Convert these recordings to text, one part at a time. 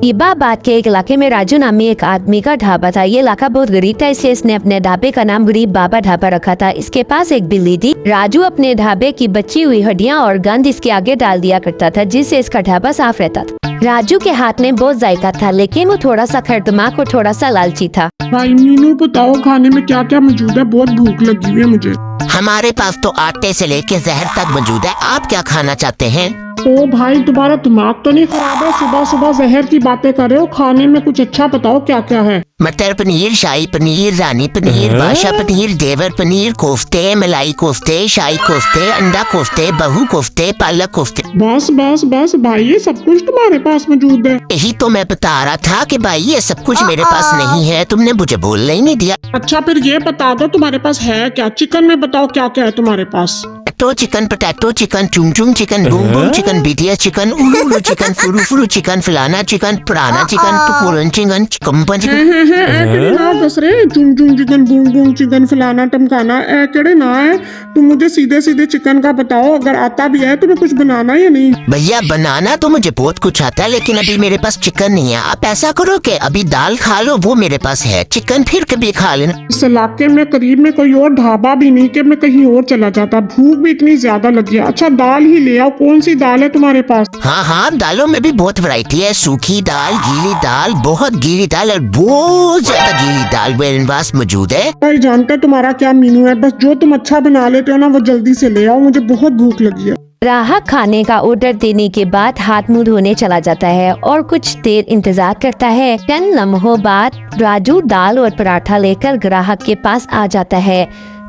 इबाबाद के एक इलाके में राजू नामी एक आदमी का ढाबा था। ये इलाका बहुत गरीब था, इसलिए इसने अपने ढाबे का नाम गरीब बाबा ढाबा रखा था। इसके पास एक बिल्ली थी। राजू अपने ढाबे की बची हुई हड्डियां और गंद इसके आगे डाल दिया करता था, जिससे इसका ढाबा साफ रहता था। राजू के हाथ में बहुत जायका था, लेकिन वो थोड़ा सा खरदमाक और थोड़ा सा लालची था। भाई मीनू बताओ खाने में क्या क्या मौजूद है, बहुत भूख लगी हुई है मुझे। हमारे पास तो आटे से लेके जहर तक मौजूद है, आप क्या खाना चाहते हैं? ओ भाई तुम्हारा दिमाग तो नहीं खराब है, सुबह सुबह जहर की बातें कर रहे हो। खाने में कुछ अच्छा बताओ क्या क्या है। मटर पनीर, शाही पनीर, रानी पनीर, बादशाह पनीर, देवर पनीर, कोफ्ते, मलाई कोफ्ते, शाही कोफ्ते, अंडा कोफ्ते, बहू कोफ्ते, पालक कोफ्ते। बस बस बस भाई ये सब कुछ तुम्हारे पास मौजूद है। यही तो मैं बता रहा था कि भाई ये सब कुछ मेरे पास नहीं है, तुमने मुझे बोलने ही नहीं दिया। अच्छा फिर ये बता दो तुम्हारे पास है क्या। चिकन में बताओ क्या क्या है तुम्हारे पास। तो चिकन, पोटैटो चिकन, चुंग चुंग chicken, boom boom chicken, BTS chicken, उलू उलू चिकन, फुरू फुरू चिकन, फलाना चिकन, पुराना चिकन, टुकुरन चिकन, चिकम्पन चिकन। दस रहे चुंग चुंग चिकन, बूम बूम चिकन, फलाना टमकाना केड़े ना है। तुम मुझे सीधे सीधे चिकन का बताओ, अगर आता भी है तुम्हें कुछ बनाना या नहीं। भैया बनाना तो मुझे बहुत कुछ आता है, लेकिन अभी मेरे पास चिकन नहीं है। आप ऐसा करो कि अभी दाल खा लो, वो मेरे पास है। चिकन फिर कभी खा लेना। इस इलाके में करीब में कोई और ढाबा भी नहीं कि मैं कहीं और चला जाता। भूख भी इतनी ज्यादा लगी है। अच्छा दाल ही ले आओ। कौन सी दाल है तुम्हारे पास। हाँ, दालों में भी बहुत वैरायटी है। सूखी दाल, गीली दाल, बहुत गीली दाल और बहुत ज्यादा गीली दाल मेरे पास मौजूद है। भाई जानते तुम्हारा क्या मेनू है, बस जो तुम अच्छा बना लेते हो ना वो जल्दी से ले आओ, मुझे बहुत भूख लगी है। ग्राहक खाने का ऑर्डर देने के बाद हाथ मुंह धोने चला जाता है और कुछ देर इंतजार करता है। चंद लम्हों बाद राजू दाल और पराठा लेकर ग्राहक के पास आ जाता है।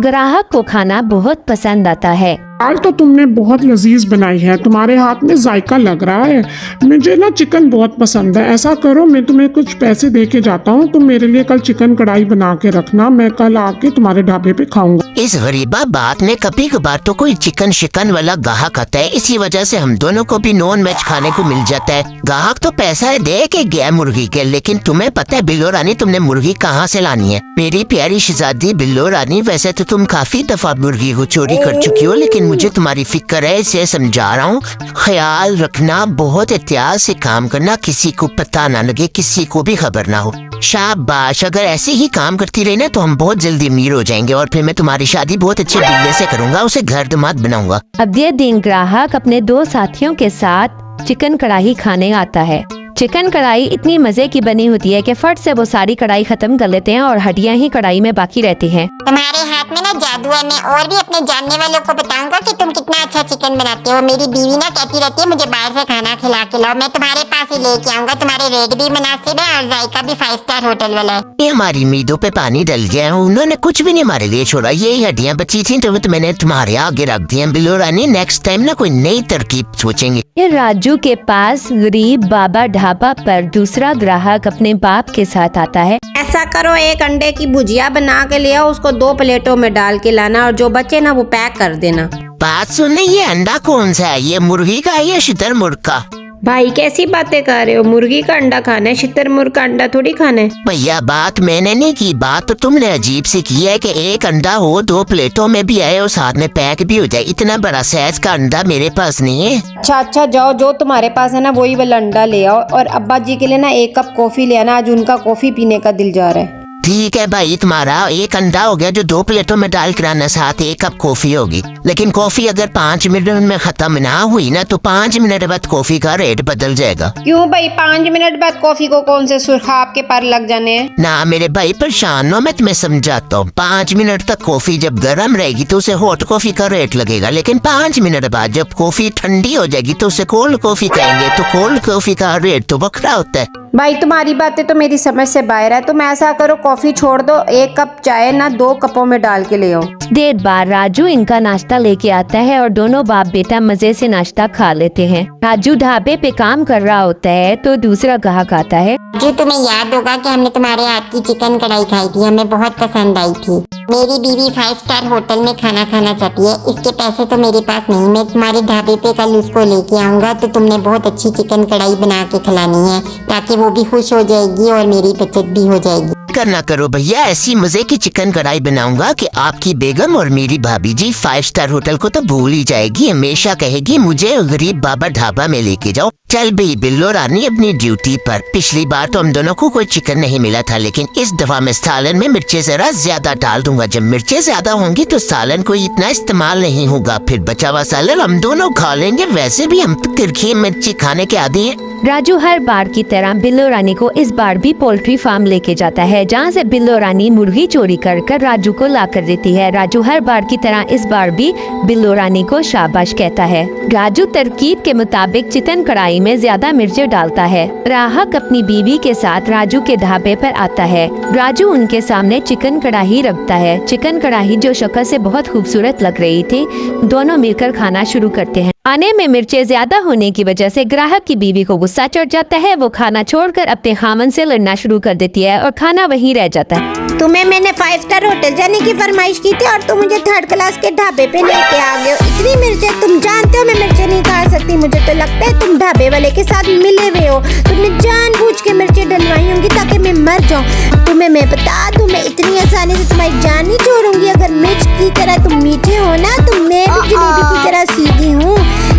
ग्राहक को खाना बहुत पसंद आता है। दाल तो तुमने बहुत लजीज बनाई है, तुम्हारे हाथ में जायका लग रहा है। मुझे ना चिकन बहुत पसंद है। ऐसा करो मैं तुम्हें कुछ पैसे दे के जाता हूँ, तुम मेरे लिए कल चिकन कढ़ाई बना के रखना, मैं कल आके तुम्हारे ढाबे पे खाऊंगा। इस गरीबा बात में कभी कभार तो कोई चिकन शिकन वाला ग्राहक आता है, इसी वजह से हम दोनों को भी नॉन वेज खाने को मिल जाता है। ग्राहक तो पैसा दे के गया मुर्गी के, लेकिन तुम्हें पता है बिल्लो रानी तुमने मुर्गी कहाँ से लानी है। मेरी प्यारी शहजादी बिल्लो रानी, वैसे तो तुम काफी दफा मुर्गी को चोरी कर चुकी हो, लेकिन मुझे तुम्हारी फिक्र है, इसे समझा रहा हूँ। ख्याल रखना, बहुत एहतियात से काम करना, किसी को पता ना लगे, किसी को भी खबर ना हो। शाबाश, अगर ऐसे ही काम करती रही ना तो हम बहुत जल्दी अमीर हो जाएंगे और फिर मैं तुम्हारी शादी बहुत अच्छे बिल्ले से करूंगा, उसे घर दामाद बनाऊंगा। अब ये दिन ग्राहक अपने दो साथियों के साथ चिकन कढ़ाई खाने आता है। चिकन कढ़ाई इतनी मजे की बनी होती है कि फट से वो सारी कढ़ाई खत्म कर लेते हैं और हड्डियां ही कढ़ाई में बाकी रहती हैं। तुम्हारे हाथ में ना जादू है। मैं और भी अपने जानने वालों को बताऊंगा कि तुम कितना अच्छा चिकन बनाते हो। मेरी बीवी ना कहती रहती है मुझे बाहर से खाना खिला के लाओ, मैं तुम्हारे पास ही लेके आऊंगा। तुम्हारे रेट भी मुनासिब है और जायका भी 5 स्टार होटल वाला है। ये हमारी उम्मीदों पे पानी डल गया, उन्होंने कुछ भी नहीं हमारे लिए छोड़ा। यही हड्डियां बची थी तो मैंने तुम्हारे आगे रख दी। बिल्लो रानी नेक्स्ट टाइम ना कोई नई तरकीब सोचेंगे। ये राजू के पास गरीब बाबा ढाबा पर दूसरा ग्राहक अपने बाप के साथ आता है। ऐसा करो एक अंडे की भुजिया बना के ले आओ, उसको 2 प्लेटों में डाल के लाना और जो बचे ना वो पैक कर देना। बात सुनने, ये अंडा कौन सा है? ये मुर्गी का है या शुतुरमुर्ग का? भाई कैसी बातें कर रहे हो, मुर्गी का अंडा खाना है, शुतुरमुर्ग का अंडा थोड़ी खाना है। भैया बात मैंने नहीं की, बात तो तुमने अजीब सी की है कि एक अंडा हो 2 प्लेटों में भी आए और साथ में पैक भी हो जाए। इतना बड़ा साइज का अंडा मेरे पास नहीं है। अच्छा जाओ, जो तुम्हारे पास है ना वही वाला अंडा ले आओ और अब्बा जी के लिए ना 1 कप कॉफी ले आना, आज उनका कॉफी पीने का दिल जा रहा है। ठीक है भाई, तुम्हारा एक अंडा हो गया जो 2 प्लेटों में डाल कर आना, साथ 1 कप कॉफी होगी। लेकिन कॉफी अगर 5 मिनट में खत्म ना हुई ना तो 5 मिनट बाद कॉफी का रेट बदल जाएगा। क्यों भाई, 5 मिनट बाद कॉफी को कौन से सुर्खाब के पर लग जाने हैं? ना मेरे भाई परेशान हो, मैं तुम्हें समझाता हूँ। 5 मिनट तक कॉफी जब गर्म रहेगी तो उसे हॉट कॉफी का रेट लगेगा, लेकिन 5 मिनट बाद जब कॉफी ठंडी हो जाएगी तो उसे कोल्ड कॉफी कहेंगे, तो कोल्ड कॉफी का रेट तो बखरा होता है। भाई तुम्हारी बातें तो मेरी समझ से बाहर है। तुम ऐसा करो कॉफी छोड़ दो, 1 कप चाय ना 2 कपों में डाल के ले आओ। देर बाद राजू इनका नाश्ता लेके आता है और दोनों बाप बेटा मजे से नाश्ता खा लेते हैं। राजू ढाबे पे काम कर रहा होता है तो दूसरा ग्राहक आता है। जो तुम्हें याद होगा कि हमने तुम्हारे हाथ की चिकन कढ़ाई खाई थी, हमें बहुत पसंद आई थी। मेरी बीवी 5 स्टार होटल में खाना खाना चाहती है, इसके पैसे तो मेरे पास नहीं। मैं तुम्हारे ढाबे पे कल उसको लेके आऊंगा, तो तुमने बहुत अच्छी चिकन कढ़ाई बना के खिलानी है ताकि वो भी खुश हो जाएगी और मेरी बचत भी हो जाएगी। करना करो भैया, ऐसी मजे की चिकन कढ़ाई बनाऊंगा कि आपकी बेगम और मेरी भाभी जी 5 स्टार होटल को तो भूल ही जाएगी। हमेशा कहेगी मुझे गरीब बाबा ढाबा में लेके जाओ। चल भाई बिल्लो रानी अपनी ड्यूटी पर। पिछली बार तो हम दोनों को कोई चिकन नहीं मिला था, लेकिन इस दफा मैं सालन में मिर्चें जरा ज्यादा डाल दूंगा। जब मिर्चें ज्यादा होंगी तो सालन को इतना इस्तेमाल नहीं होगा, फिर बचा हुआ सालन हम दोनों खा लेंगे। वैसे भी हम तो तिरखी मिर्ची खाने के आदी हैं। राजू हर बार की तरह बिल्लो रानी को इस बार भी पोल्ट्री फार्म लेके जाता है, जहाँ से बिल्लो रानी मुर्गी चोरी कर राजू को ला कर देती है। राजू हर बार की तरह इस बार भी बिल्लो रानी को शाबाश कहता है। राजू तरकीब के मुताबिक चिकन कढ़ाई में ज्यादा मिर्चें डालता है। ग्राहक अपनी बीवी के साथ राजू के ढाबे पर आता है। राजू उनके सामने चिकन कढ़ाई रखता है। चिकन कढ़ाई जो शक्ल से बहुत खूबसूरत लग रही थी, दोनों मिलकर खाना शुरू करते हैं। खाने में मिर्चें ज्यादा होने की वजह से ग्राहक की बीवी को गुस्सा चढ़ जाता है। वो खाना छोड़कर अपने खामन से लड़ना शुरू कर देती है और खाना वहीं रह जाता है। तुम्हें मैंने 5 स्टार होटल जाने की फरमाइश की थी और तुम मुझे 3rd क्लास के ढाबे पे लेके आ गए हो। इतनी मिर्चें, तुम जानते हो मैं मिर्चें नहीं खा सकती। मुझे तो लगता है तुम ढाबे वाले के साथ मिले हुए हो। तुमने जानबूझ के मिर्चें डलवाई होंगी ताकि मैं मर जाऊं। तुम्हें मैं बता दूं, मैं इतनी आसानी से तुम्हारी जान नहीं छोड़ूंगी। अगर मिर्च की तरह तुम मीठे हो ना, तो मैं भी जलेबी की तरह सीधी हूँ।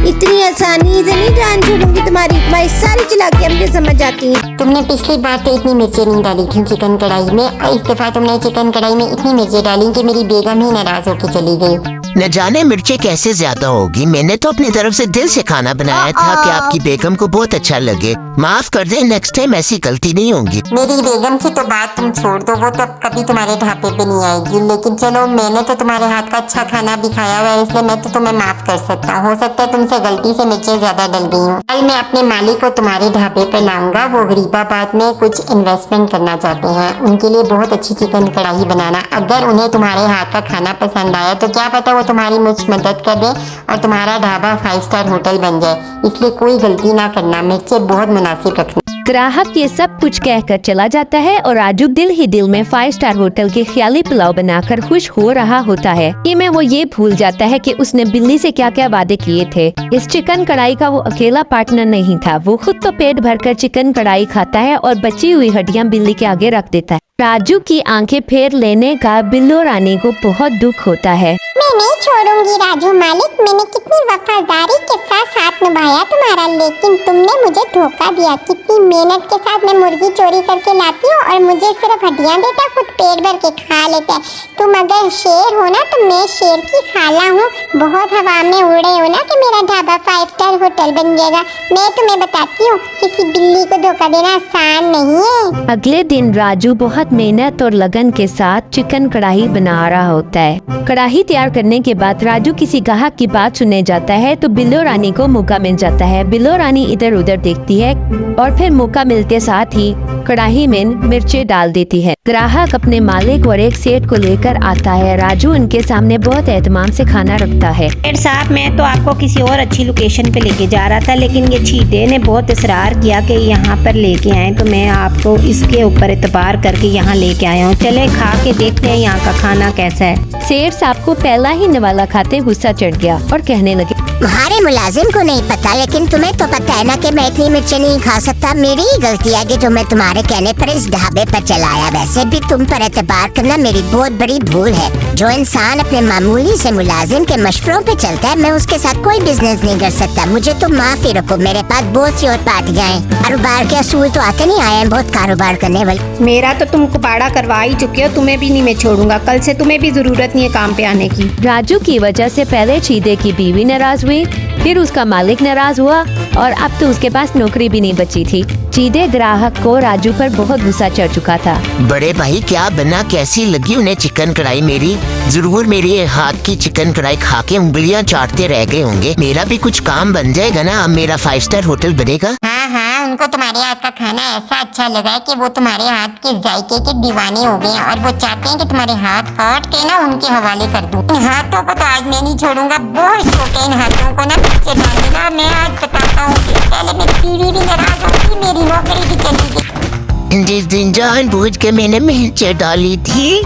इतनी आसानी से नहीं जान छोड़ूंगी तुम्हारी। तुम्हारी सारी चालाकियां मुझे समझ आती हैं। तुमने पिछली बार तो इतनी मिर्चें नहीं डाली थी चिकन कढ़ाई में, और इस दफा तुमने चिकन कढ़ाई में इतनी मिर्चें डाली कि मेरी बेगम ही नाराज होकर चली गई। न जाने मिर्चें कैसे ज्यादा होगी। मैंने तो अपनी तरफ से दिल से खाना बनाया था कि आपकी बेगम को बहुत अच्छा लगे। माफ कर दे, नेक्स्ट टाइम ऐसी गलती नहीं होगी। मेरी बेगम की तो बात तुम छोड़ दो, वो तो कभी तुम्हारे ढाबे पे नहीं आएगी। लेकिन चलो, मैंने तो तुम्हारे हाथ का अच्छा खाना भी खाया हुआ है, इसलिए मैं तो तुम्हें माफ कर सकता हूँ। हो सकता है तुमसे गलती से मिर्चें ज्यादा डल गई हूँ। कल मैं अपने मालिक को तुम्हारे ढाबे पे लाऊंगा। वो गरीबाबाद में कुछ इन्वेस्टमेंट करना चाहते हैं। उनके लिए बहुत अच्छी चिकन कढ़ाई बनाना। अगर उन्हें तुम्हारे हाथ का खाना पसंद आया तो क्या पता वो तुम्हारी मुझ मदद कर दे और तुम्हारा ढाबा 5 स्टार होटल बन जाए। इसलिए कोई गलती ना करना, मिर्चें बहुत मुनासिब रखना। ग्राहक ये सब कुछ कहकर चला जाता है और राजू दिल ही दिल में 5 स्टार होटल के ख्याली पुलाव बनाकर खुश हो रहा होता है। कि में वो ये भूल जाता है कि उसने बिल्ली से क्या क्या वादे किए थे। इस चिकन कढ़ाई का वो अकेला पार्टनर नहीं था। वो खुद तो पेट भरकर चिकन कढ़ाई खाता है और बची हुई हड्डियां बिल्ली के आगे रख देता है। राजू की आंखें फेर लेने का बिल्लो रानी को बहुत दुख होता है। मैं नहीं छोड़ूंगी राजू मालिक, मैंने कितनी वफादारी के साथ निभाया तुम्हारा, लेकिन तुमने मुझे धोखा दिया। कितनी मेहनत के साथ मैं मुर्गी चोरी करके लाती हूँ और मुझे सिर्फ हड्डियाँ देता, खुद पेट भर के खा लेता है। तुम अगर शेर हो ना तो मैं शेर की खाला हूँ। बहुत हवा में उड़े हो ना कि मेरा ढाबा 5 स्टार होटल बन जाएगा। मैं तुम्हें बताती हूँ, किसी बिल्ली को धोखा देना आसान नहीं है। अगले दिन राजू बहुत मेहनत और लगन के साथ चिकन कढ़ाई बना रहा होता है। कढ़ाई तैयार करने के बाद राजू किसी ग्राहक की बात सुनने जाता है तो बिल्लो रानी को मौका मिल जाता है। बिल्लो रानी इधर उधर देखती है और फिर मौका मिलते साथ ही कढ़ाई में मिर्चें डाल देती है। ग्राहक अपने मालिक और एक सेठ को लेकर आता है। राजू उनके सामने बहुत एहतमाम से खाना रखता है। सेठ साहब, मैं तो आपको किसी और अच्छी लोकेशन पे लेके जा रहा था, लेकिन ये चीटे ने बहुत इसरार किया कि यहाँ पर लेके आए, तो मैं आपको इसके ऊपर एतबार करके यहाँ लेके आया हूँ। चले खा के देखते हैं यहाँ का खाना कैसा है। सेठ साहब को पहला ही निवाला खाते गुस्सा चढ़ गया और कहने लगे, तुम्हारे मुलाजिम को नहीं पता, लेकिन तुम्हें तो पता है ना कि मैं इतनी मिर्चें नहीं खा सकता। मेरी ही गलती है कि जो मैं तुम्हारे कहने पर इस ढाबे पर चला आया। वैसे भी तुम पर एतबार करना मेरी बहुत बड़ी भूल है। जो इंसान अपने मामूली से मुलाजिम के मशवरों पे चलता है, मैं उसके साथ कोई बिजनेस नहीं कर सकता। मुझे तो माफी रखो, मेरे पास बहुत सी और पार्टियां हैं। कारोबार के असूल तो आते नहीं आए हैं बहुत कारोबार करने वाले। मेरा तो तुम कुपाड़ा करवा ही चुके हो, तुम्हें भी नहीं मैं छोड़ूंगा। कल से तुम्हें भी जरूरत नहीं है काम पे आने की। राजू की वजह से पहले चीदे की बीवी नाराज हुई, फिर उसका मालिक नाराज हुआ और अब तो उसके पास नौकरी भी नहीं बची थी। चीदे ग्राहक को राजू पर बहुत गुस्सा चढ़ चुका था। बड़े भाई क्या बना, कैसी लगी उन्हें चिकन कढ़ाई मेरी? जरूर मेरे हाथ की चिकन कढ़ाई खा के उंगलियां चाटते रह गए होंगे। मेरा भी कुछ काम बन जाएगा ना, अब मेरा 5 स्टार होटल बनेगा। हाँ, उनको तुम्हारे हाथ का खाना ऐसा अच्छा लगा है कि वो तुम्हारे हाथ के जायके के दीवाने हो गए हैं और वो चाहते हैं कि तुम्हारे हाथ काट के ना उनके हवाले कर दूं। इन हाथों को तो आज मैं नहीं छोड़ूंगा। बहुत शौक है इन हाथों को ना पीछे डालने का। मैं आज बताता हूँ, पहले मेरी बीवी भी नाराज होगी, मेरी नौकरी भी चली गई। जिस दिन जानबूझ के मैंने मिर्चें डाली थी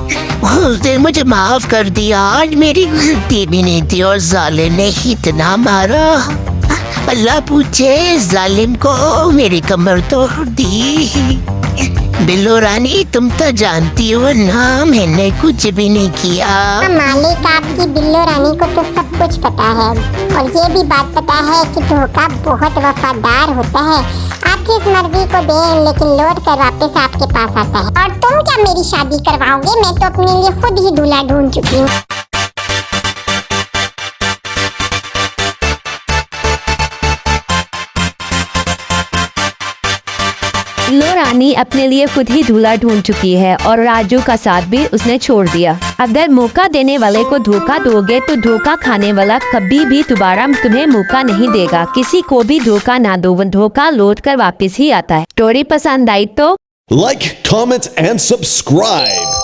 उस दिन मुझे माफ कर दिया। आज मेरी गलती भी नहीं थी और जाले ने ही इतना मारा। अल्लाह पूछे जालिम को मेरी कमर तोड़ दी। बिल्लो रानी तुम तो जानती हो ना मैंने कुछ भी नहीं किया। मालिक आपकी बिल्लो रानी को तो सब कुछ पता है और ये भी बात पता है कि धोखा बहुत वफादार होता है। आप जिस मर्जी को दें लेकिन लौट कर वापस आपके पास आता है। और तुम क्या मेरी शादी करवाओगे? मैं तो अपने लिए खुद ही दूल्हा ढूंढ चुकी हूँ। बिल्लो रानी अपने लिए खुद ही दूल्हा ढूंढ चुकी है और राजू का साथ भी उसने छोड़ दिया। अगर मौका देने वाले को धोखा दोगे तो धोखा खाने वाला कभी भी दोबारा तुम्हें मौका नहीं देगा। किसी को भी धोखा ना दो, धोखा लौट कर वापस ही आता है। स्टोरी पसंद आई तो Like, comment, and subscribe.